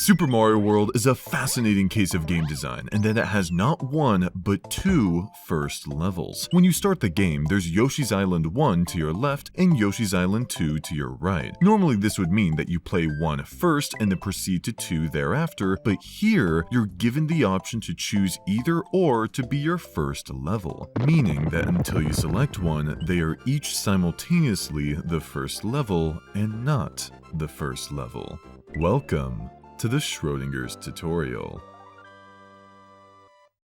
Super Mario World is a fascinating case of game design, in that it has not one, but two first levels. When you start the game, there's Yoshi's Island 1 to your left and Yoshi's Island 2 to your right. Normally this would mean that you play 1 first and then proceed to 2 thereafter, but here you're given the option to choose either or to be your first level, meaning that until you select one, they are each simultaneously the first level and not the first level. Welcome to the Schrodinger's tutorial.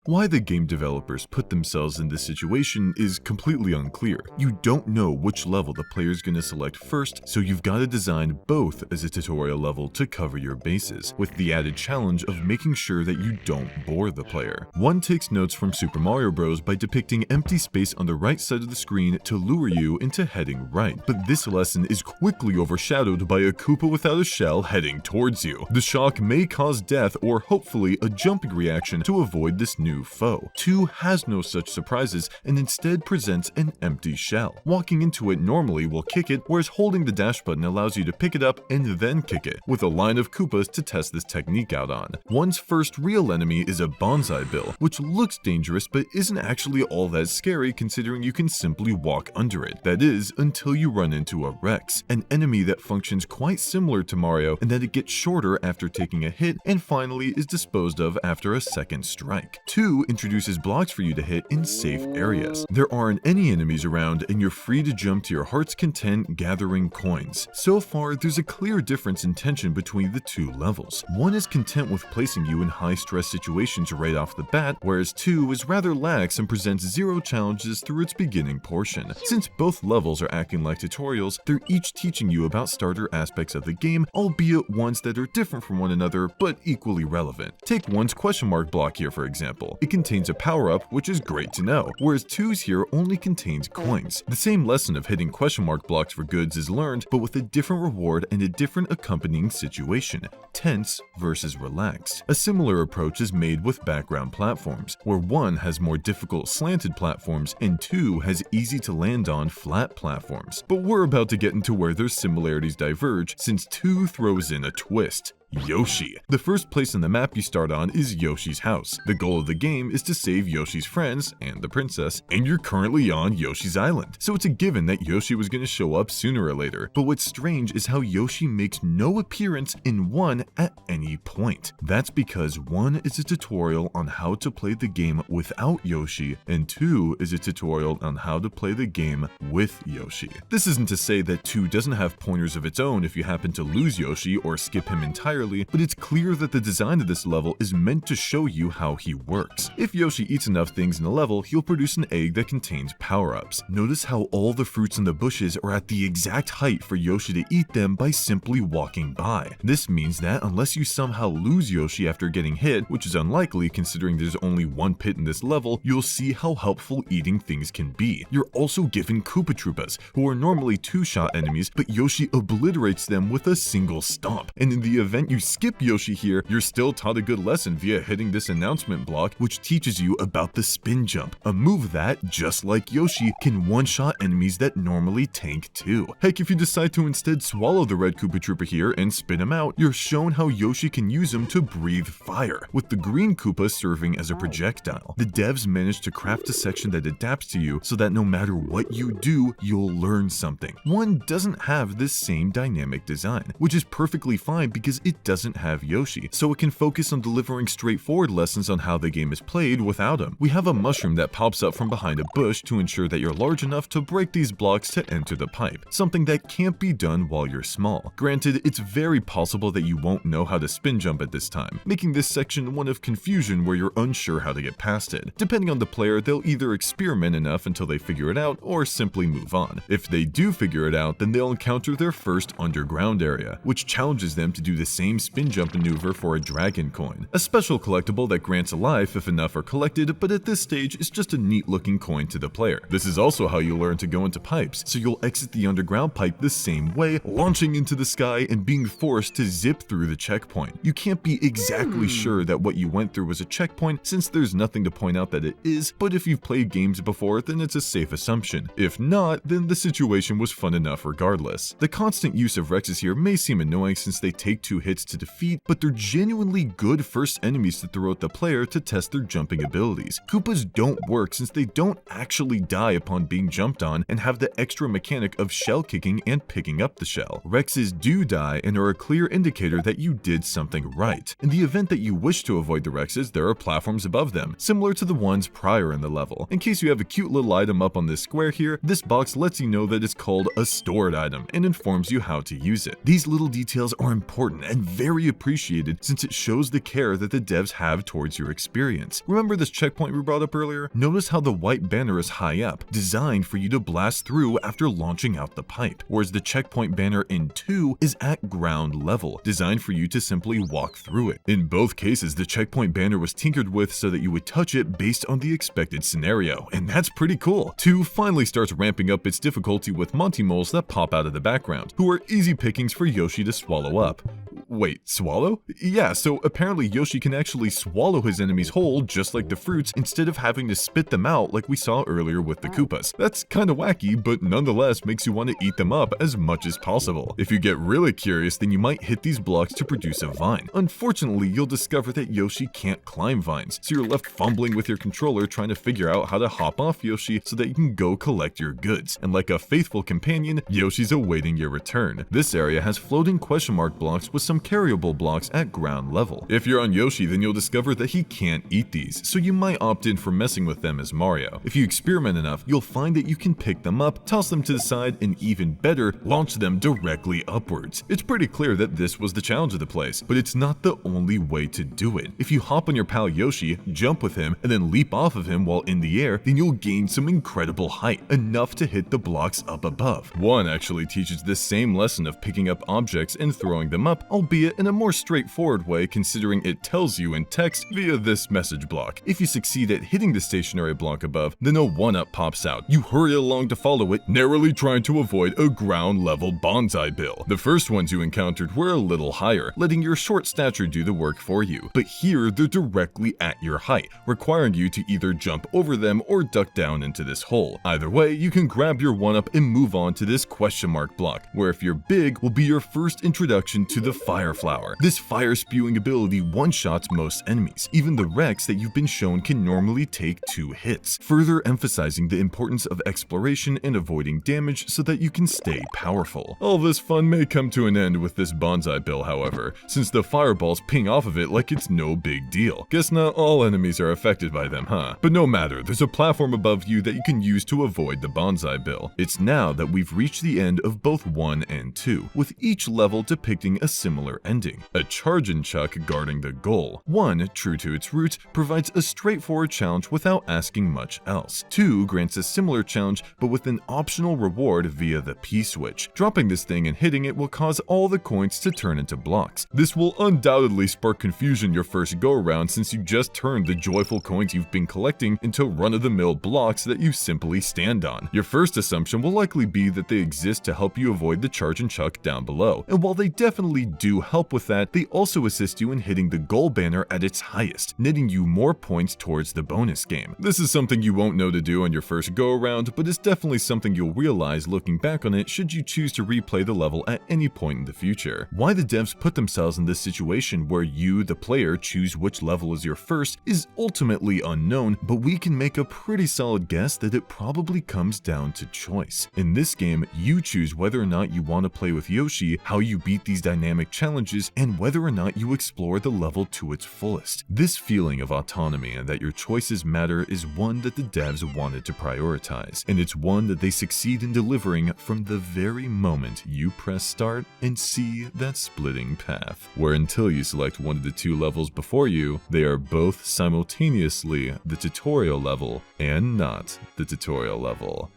Why the game developers put themselves in this situation is completely unclear. You don't know which level the player is going to select first, so you've got to design both as a tutorial level to cover your bases, with the added challenge of making sure that you don't bore the player. One takes notes from Super Mario Bros. By depicting empty space on the right side of the screen to lure you into heading right, but this lesson is quickly overshadowed by a Koopa without a shell heading towards you. The shock may cause death or hopefully a jumping reaction to avoid this new foe. 2 has no such surprises and instead presents an empty shell. Walking into it normally will kick it, whereas holding the dash button allows you to pick it up and then kick it, with a line of Koopas to test this technique out on. One's first real enemy is a Bonsai Bill, which looks dangerous but isn't actually all that scary considering you can simply walk under it. That is, until you run into a Rex, an enemy that functions quite similar to Mario in that it gets shorter after taking a hit and finally is disposed of after a second strike. 2 introduces blocks for you to hit in safe areas. There aren't any enemies around and you're free to jump to your heart's content gathering coins. So far, there's a clear difference in tension between the 2 levels. 1 is content with placing you in high stress situations right off the bat, whereas 2 is rather lax and presents 0 challenges through its beginning portion. Since both levels are acting like tutorials, they're each teaching you about starter aspects of the game, albeit ones that are different from one another but equally relevant. Take 1's question mark block here for example. It contains a power-up, which is great to know, whereas 2's here only contains coins. The same lesson of hitting question mark blocks for goods is learned, but with a different reward and a different accompanying situation: tense versus relaxed. A similar approach is made with background platforms, where 1 has more difficult slanted platforms and 2 has easy to land on flat platforms. But we're about to get into where their similarities diverge, since 2 throws in a twist. Yoshi. The first place on the map you start on is Yoshi's house. The goal of the game is to save Yoshi's friends and the princess, and you're currently on Yoshi's Island, so it's a given that Yoshi was going to show up sooner or later. But what's strange is how Yoshi makes no appearance in 1 at any point. That's because 1 is a tutorial on how to play the game without Yoshi, and 2 is a tutorial on how to play the game with Yoshi. This isn't to say that 2 doesn't have pointers of its own if you happen to lose Yoshi or skip him entirely, but it's clear that the design of this level is meant to show you how he works. If Yoshi eats enough things in a level, he'll produce an egg that contains power-ups. Notice how all the fruits in the bushes are at the exact height for Yoshi to eat them by simply walking by. This means that unless you somehow lose Yoshi after getting hit, which is unlikely considering there's only 1 pit in this level, you'll see how helpful eating things can be. You're also given Koopa Troopas, who are normally 2-shot enemies, but Yoshi obliterates them with a single stomp. And in the event you skip Yoshi here, you're still taught a good lesson via hitting this announcement block, which teaches you about the spin jump, a move that, just like Yoshi, can one-shot enemies that normally tank too. Heck, if you decide to instead swallow the red Koopa Troopa here and spin him out, you're shown how Yoshi can use him to breathe fire, with the green Koopa serving as a projectile. The devs managed to craft a section that adapts to you so that no matter what you do, you'll learn something. 1 doesn't have this same dynamic design, which is perfectly fine because it doesn't have Yoshi, so it can focus on delivering straightforward lessons on how the game is played without him. We have a mushroom that pops up from behind a bush to ensure that you're large enough to break these blocks to enter the pipe, something that can't be done while you're small. Granted, it's very possible that you won't know how to spin jump at this time, making this section one of confusion where you're unsure how to get past it. Depending on the player, they'll either experiment enough until they figure it out or simply move on. If they do figure it out, then they'll encounter their first underground area, which challenges them to do the same spin jump maneuver for a dragon coin, a special collectible that grants a life if enough are collected, but at this stage is just a neat looking coin to the player. This is also how you learn to go into pipes, so you'll exit the underground pipe the same way, launching into the sky and being forced to zip through the checkpoint. You can't be exactly sure that what you went through was a checkpoint since there's nothing to point out that it is, but if you've played games before, then it's a safe assumption. If not, then the situation was fun enough regardless. The constant use of Rexes here may seem annoying since they take 2 hits hits to defeat, but they're genuinely good first enemies to throw at the player to test their jumping abilities. Koopas don't work since they don't actually die upon being jumped on and have the extra mechanic of shell kicking and picking up the shell. Rexes do die and are a clear indicator that you did something right. In the event that you wish to avoid the Rexes, there are platforms above them, similar to the ones prior in the level. In case you have a cute little item up on this square here, this box lets you know that it's called a stored item and informs you how to use it. These little details are important and very appreciated since it shows the care that the devs have towards your experience. Remember this checkpoint we brought up earlier? Notice how the white banner is high up, designed for you to blast through after launching out the pipe, whereas the checkpoint banner in 2 is at ground level, designed for you to simply walk through it. In both cases, the checkpoint banner was tinkered with so that you would touch it based on the expected scenario, and that's pretty cool. 2 finally starts ramping up its difficulty with Monty moles that pop out of the background, who are easy pickings for Yoshi to swallow up. Wait, swallow? Yeah, so apparently Yoshi can actually swallow his enemies whole just like the fruits instead of having to spit them out like we saw earlier with the Koopas. That's kinda wacky, but nonetheless makes you want to eat them up as much as possible. If you get really curious, then you might hit these blocks to produce a vine. Unfortunately, you'll discover that Yoshi can't climb vines, so you're left fumbling with your controller trying to figure out how to hop off Yoshi so that you can go collect your goods. And like a faithful companion, Yoshi's awaiting your return. This area has floating question mark blocks with some carryable blocks at ground level. If you're on Yoshi, then you'll discover that he can't eat these, so you might opt in for messing with them as Mario. If you experiment enough, you'll find that you can pick them up, toss them to the side, and even better, launch them directly upwards. It's pretty clear that this was the challenge of the place, but it's not the only way to do it. If you hop on your pal Yoshi, jump with him, and then leap off of him while in the air, then you'll gain some incredible height, enough to hit the blocks up above. 1 actually teaches this same lesson of picking up objects and throwing them up, albeit in a more straightforward way considering it tells you in text via this message block. If you succeed at hitting the stationary block above, then a 1-up pops out. You hurry along to follow it, narrowly trying to avoid a ground level bonsai bill. The first ones you encountered were a little higher, letting your short stature do the work for you, but here they're directly at your height, requiring you to either jump over them or duck down into this hole. Either way, you can grab your 1-up and move on to this question mark block, where if you're big will be your first introduction to the fire flower. This fire spewing ability one-shots most enemies, even the Rex that you've been shown can normally take 2 hits, further emphasizing the importance of exploration and avoiding damage so that you can stay powerful. All this fun may come to an end with this bonsai bill, however, since the fireballs ping off of it like it's no big deal. Guess not all enemies are affected by them, huh? But no matter, there's a platform above you that you can use to avoid the bonsai bill. It's now that we've reached the end of both 1 and 2, with each level depicting a similar ending. A charge and chuck guarding the goal. 1, true to its roots, provides a straightforward challenge without asking much else. 2 grants a similar challenge but with an optional reward via the P-switch. Dropping this thing and hitting it will cause all the coins to turn into blocks. This will undoubtedly spark confusion your first go around since you just turned the joyful coins you've been collecting into run-of-the-mill blocks that you simply stand on. Your first assumption will likely be that they exist to help you avoid the charge and chuck down below, and while they definitely do help with that, they also assist you in hitting the goal banner at its highest, netting you more points towards the bonus game. This is something you won't know to do on your first go around, but it's definitely something you'll realize looking back on it should you choose to replay the level at any point in the future. Why the devs put themselves in this situation where you, the player, choose which level is your first is ultimately unknown, but we can make a pretty solid guess that it probably comes down to choice. In this game, you choose whether or not you want to play with Yoshi, how you beat these dynamic challenges, and whether or not you explore the level to its fullest. This feeling of autonomy and that your choices matter is one that the devs wanted to prioritize, and it's one that they succeed in delivering from the very moment you press start and see that splitting path, where until you select one of the 2 levels before you, they are both simultaneously the tutorial level and not the tutorial level.